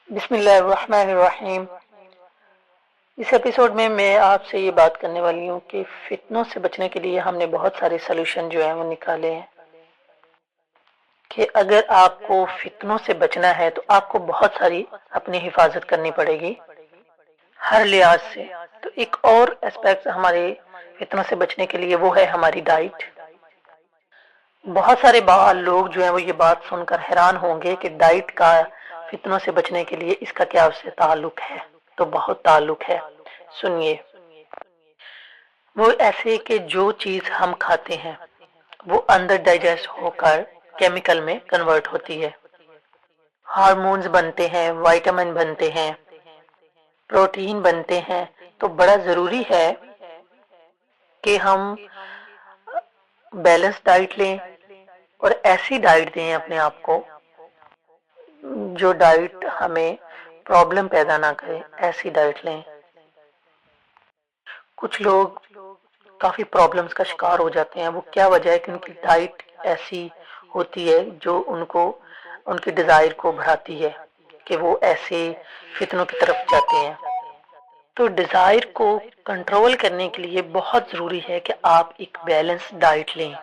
بسم اللہ الرحمن الرحیم۔ اس ایپیسوڈ میں آپ سے یہ بات کرنے والی ہوں کہ فتنوں سے بچنے کے لیے ہم نے بہت سارے سلوشن جو ہیں وہ نکالے ہیں کہ اگر آپ کو فتنوں سے بچنا ہے تو آپ کو بہت ساری اپنی حفاظت کرنی پڑے گی ہر لحاظ سے۔ تو ایک اور اسپیکٹ ہمارے فتنوں سے بچنے کے لیے وہ ہے ہماری ڈائٹ۔ بہت سارے لوگ جو ہیں وہ یہ بات سن کر حیران ہوں گے کہ ڈائٹ کا فتنوں سے بچنے کے لیے اس کا کیا اس سے تعلق ہے؟ تو بہت تعلق ہے، سنیے۔ وہ ایسے کہ جو چیز ہم کھاتے ہیں وہ اندر ڈائجسٹ ہو کر کیمیکل میں کنورٹ ہوتی ہے، ہارمونز بنتے ہیں، وائٹامن بنتے ہیں، پروٹین بنتے ہیں۔ تو بڑا ضروری ہے کہ ہم بیلنس ڈائٹ لیں اور ایسی ڈائٹ دیں اپنے آپ کو جو ڈائٹ ہمیں پرابلم پیدا نہ کرے، ایسی ڈائٹ لیں۔ کچھ لوگ کافی پرابلمز کا شکار ہو جاتے ہیں، وہ کیا وجہ ہے کہ ان کی ڈائٹ ایسی ہوتی ہے جو ان کی ڈیزائر کو بڑھاتی ہے کہ وہ ایسے فتنوں کی طرف جاتے ہیں۔ تو ڈیزائر کو کنٹرول کرنے کے لیے بہت ضروری ہے کہ آپ ایک بیلنس ڈائٹ لیں،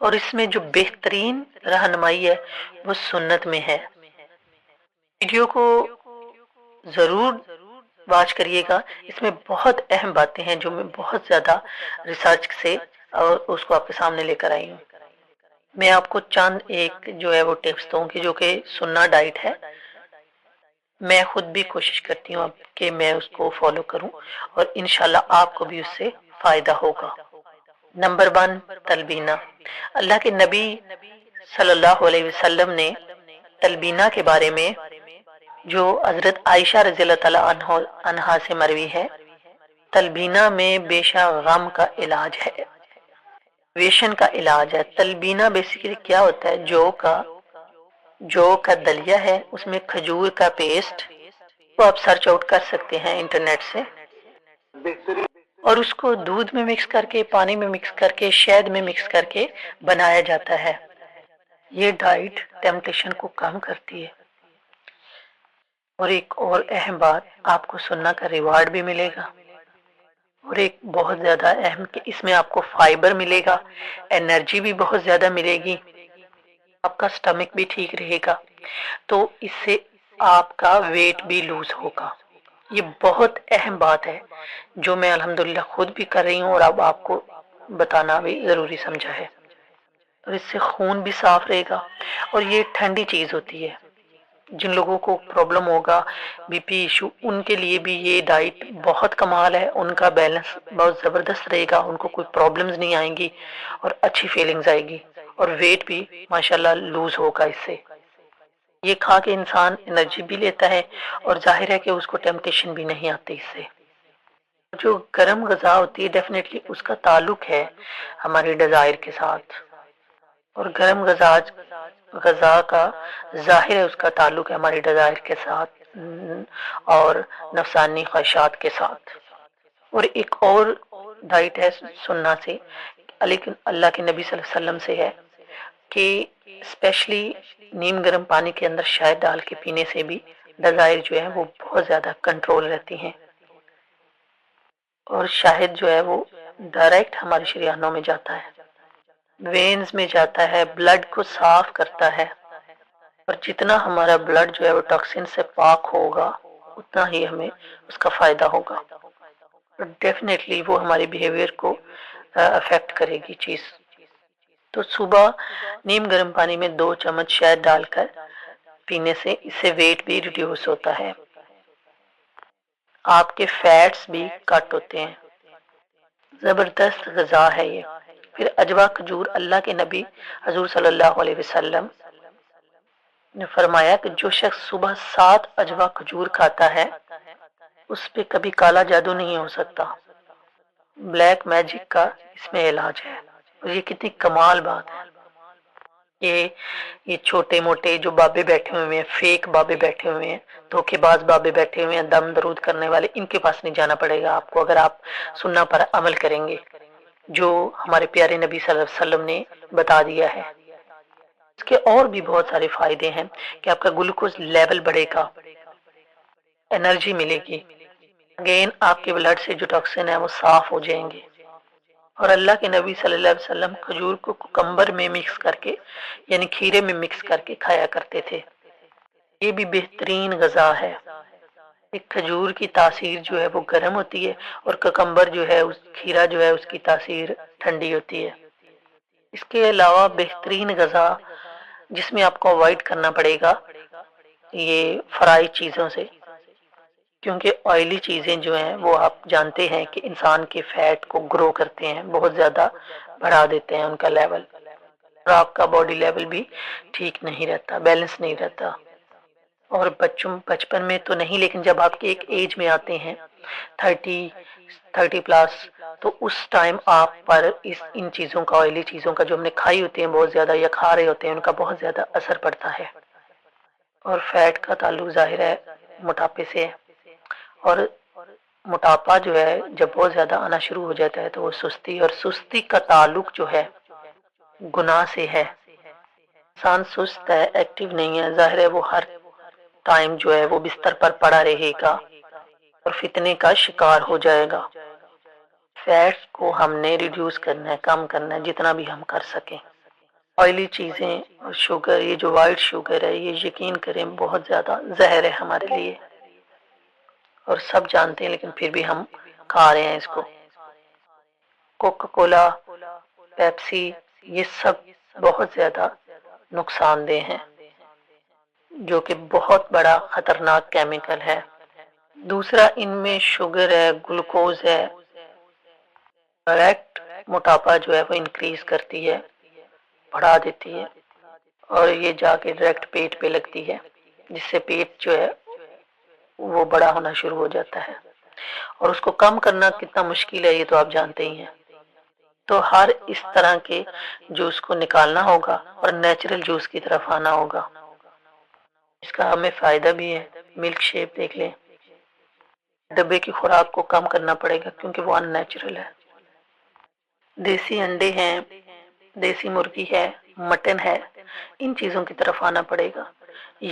اور اس میں جو بہترین رہنمائی ہے وہ سنت میں ہے۔ ویڈیو کو ضرور واچ کریے گا، اس میں بہت اہم باتیں ہیں جو میں بہت زیادہ ریسرچ سے اور اس کو آپ کے سامنے لے کر آئی ہوں۔ میں آپ کو چند ایک جو ہے وہ ٹپس دوں گی جو کہ سننا ڈائٹ ہے۔ میں خود بھی کوشش کرتی ہوں اب کہ میں اس کو فالو کروں اور انشاءاللہ آپ کو بھی اس سے فائدہ ہوگا۔ نمبر 1، تلبینہ۔ اللہ کے نبی صلی اللہ علیہ وسلم نے تلبینہ کے بارے میں جو حضرت عائشہ رضی اللہ تعالی عنہا سے مروی ہے، تلبینہ میں بے شک غم کا علاج ہے، ویشن کا علاج ہے۔ تلبینہ بیسیکلی کیا ہوتا ہے؟ جو کا دلیا ہے، اس میں کھجور کا پیسٹ، وہ آپ سرچ آؤٹ کر سکتے ہیں انٹرنیٹ سے، اور اس کو دودھ میں مکس کر کے، پانی میں مکس کر کے، شہد میں مکس کر کے بنایا جاتا ہے۔ یہ ڈائٹ ٹیمپٹیشن کو کم کرتی ہے، اور ایک اور اہم بات، آپ کو سننا کا ریوارڈ بھی ملے گا، اور ایک بہت زیادہ اہم کہ اس میں آپ کو فائبر ملے گا، انرجی بھی بہت زیادہ ملے گی، آپ کا سٹمک بھی ٹھیک رہے گا، تو اس سے آپ کا ویٹ بھی لوز ہوگا۔ یہ بہت اہم بات ہے جو میں الحمدللہ خود بھی کر رہی ہوں اور اب آپ کو بتانا بھی ضروری سمجھا ہے۔ اور اس سے خون بھی صاف رہے گا، اور یہ ٹھنڈی چیز ہوتی ہے۔ جن لوگوں کو پرابلم ہوگا، بی پی ایشو، ان کے لیے بھی یہ ڈائٹ بہت کمال ہے، ان کا بیلنس بہت زبردست رہے گا، ان کو کوئی پرابلمز نہیں آئیں گی اور اچھی فیلنگز آئے گی، اور ویٹ بھی ماشاءاللہ لوز ہوگا اس سے۔ یہ کھا کے انسان انرجی بھی لیتا ہے، اور ظاہر ہے کہ اس کو ٹیمپٹیشن بھی نہیں آتی اس سے۔ جو گرم غذا ہوتی ہے ڈیفینیٹلی اس کا تعلق ہے ہماری ڈیزائر کے ساتھ، اور گرم غذا کا ظاہر ہے اس کا تعلق ہے ہماری ڈیزائر کے ساتھ اور نفسانی خواہشات کے ساتھ۔ اور ایک اور ڈائٹ ہے سننا سے، لیکن اللہ کے نبی صلی اللہ علیہ وسلم سے ہے کہ اسپیشلی نیم گرم پانی کے اندر شہد ڈال کے پینے سے بھی ڈیزائر جو ہے وہ بہت زیادہ کنٹرول رہتی ہیں، اور شہد جو ہے وہ ڈائریکٹ ہمارے شریانوں میں جاتا ہے، وینز میں جاتا ہے، بلڈ کو صاف کرتا ہے، اور جتنا ہمارا بلڈ جو ہے وہ ٹاکسن سے پاک ہوگا اتنا ہی ہمیں اس کا فائدہ ہوگا، ڈیفینیٹلی وہ ہمارے بیہیویئر کو افیکٹ کرے گی چیز۔ تو صبح نیم گرم پانی میں 2 چمچ شہد ڈال کر پینے سے اس سے ویٹ بھی ریڈیوس ہوتا ہے، آپ کے فیٹس بھی کٹ ہوتے ہیں۔ زبردست غذا ہے یہ۔ پھر عجوا کھجور، اللہ کے نبی حضور صلی اللہ علیہ وسلم نے فرمایا کہ جو شخص صبح 7 عجوا کھجور کھاتا ہے اس پہ کبھی کالا جادو نہیں ہو سکتا، بلیک میجک کا اس میں علاج ہے۔ اور یہ کتنی کمال بات ہے۔ یہ چھوٹے موٹے جو بابے بیٹھے ہوئے ہیں، فیک بابے بیٹھے ہوئے ہیں، دھوکے باز بابے بیٹھے ہوئے ہیں، دم درود کرنے والے، ان کے پاس نہیں جانا پڑے گا آپ کو اگر آپ سننا پر عمل کریں گے جو ہمارے پیارے نبی صلی اللہ علیہ وسلم نے بتا دیا ہے۔ اس کے اور بھی بہت سارے فائدے ہیں کہ آپ کا گلوکوز لیول بڑھے گا، انرجی ملے گی، اگین آپ کے بلڈ سے جو ٹاکسن ہے وہ صاف ہو جائیں گے۔ اور اللہ کے نبی صلی اللہ علیہ وسلم کھجور کو ککمبر میں مکس کر کے یعنی کھیرے میں مکس کر کے کھایا کرتے تھے۔ یہ بھی بہترین غذا ہے۔ ایک کھجور کی تاثیر جو ہے وہ گرم ہوتی ہے اور ککمبر جو ہے اس کھیرا جو ہے اس کی تاثیر ٹھنڈی ہوتی ہے۔ اس کے علاوہ بہترین غذا جس میں آپ کو اوائڈ کرنا پڑے گا یہ فرائی چیزوں سے، کیونکہ آئلی چیزیں جو ہیں وہ آپ جانتے ہیں کہ انسان کے فیٹ کو گرو کرتے ہیں، بہت زیادہ بڑھا دیتے ہیں ان کا لیول، اور آپ کا باڈی لیول بھی ٹھیک نہیں رہتا، بیلنس نہیں رہتا۔ اور بچپن میں تو نہیں، لیکن جب آپ کے ایک ایج میں آتے ہیں 30 پلس، تو اس ٹائم آپ پر ان چیزوں کا، آئلی چیزوں کا جو ہم نے کھائی ہوتی ہیں بہت زیادہ یا کھا رہے ہوتے ہیں، ان کا بہت زیادہ اثر پڑتا ہے۔ اور فیٹ کا تعلق ظاہر ہے موٹاپے سے ہے، اور موٹاپا جو ہے جب بہت زیادہ آنا شروع ہو جاتا ہے تو وہ سستی، اور سستی کا تعلق جو ہے گناہ سے ہے۔ انسان سست ہے، ایکٹیو نہیں ہے، ظاہر ہے وہ ہر ٹائم جو ہے وہ بستر پر پڑا رہے گا اور فتنے کا شکار ہو جائے گا۔ فیٹس کو ہم نے ریڈیوس کرنا ہے، کم کرنا ہے جتنا بھی ہم کر سکیں۔ آئلی چیزیں اور شوگر، یہ جو وائٹ شوگر ہے، یہ یقین کریں بہت زیادہ زہر ہے ہمارے لیے، اور سب جانتے ہیں لیکن پھر بھی ہم کھا رہے ہیں اس کو۔ کوکا کولا، پیپسی، یہ سب بہت زیادہ نقصان دہ ہیں، جو کہ بہت بڑا خطرناک کیمیکل ہے۔ دوسرا ان میں شوگر ہے، گلوکوز ہے، ڈائریکٹ موٹاپا جو ہے وہ انکریز کرتی ہے، بڑھا دیتی ہے، اور یہ جا کے ڈائریکٹ پیٹ پہ لگتی ہے، جس سے پیٹ جو ہے وہ بڑا ہونا شروع ہو جاتا ہے، اور اس کو کم کرنا کتنا مشکل ہے یہ تو آپ جانتے ہی ہیں۔ تو ہر اس طرح کے جوس کو نکالنا ہوگا اور نیچرل جوس کی طرف آنا ہوگا۔ اس کا ہمیں فائدہ بھی ہے، ملک شیک دیکھ لیں، ڈبے کی خوراک کو کم کرنا پڑے گا کیونکہ وہ ان نیچرل ہے۔ دیسی انڈے ہیں، دیسی مرغی ہے، مٹن ہے، ان چیزوں کی طرف آنا پڑے گا۔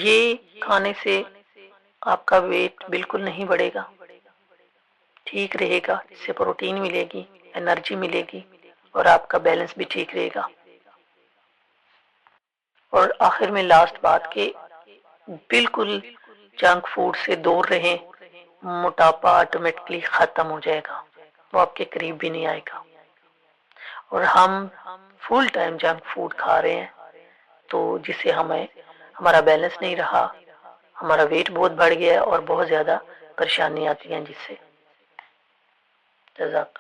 یہ کھانے سے آپ کا ویٹ بالکل نہیں بڑھے گا، ٹھیک رہے گا، اس سے پروٹین ملے گی، انرجی ملے گی، اور آپ کا بیلنس بھی ٹھیک رہے گا۔ اور آخر میں لاسٹ بات کہ بالکل جنک فوڈ سے دور رہیں، موٹاپا آٹومیٹکلی ختم ہو جائے گا، وہ آپ کے قریب بھی نہیں آئے گا۔ اور ہم فل ٹائم جنک فوڈ کھا رہے ہیں تو جس سے ہمارا بیلنس نہیں رہا، ہمارا ویٹ بہت بڑھ گیا ہے اور بہت زیادہ پریشانی آتی ہیں جس سے۔ جزاک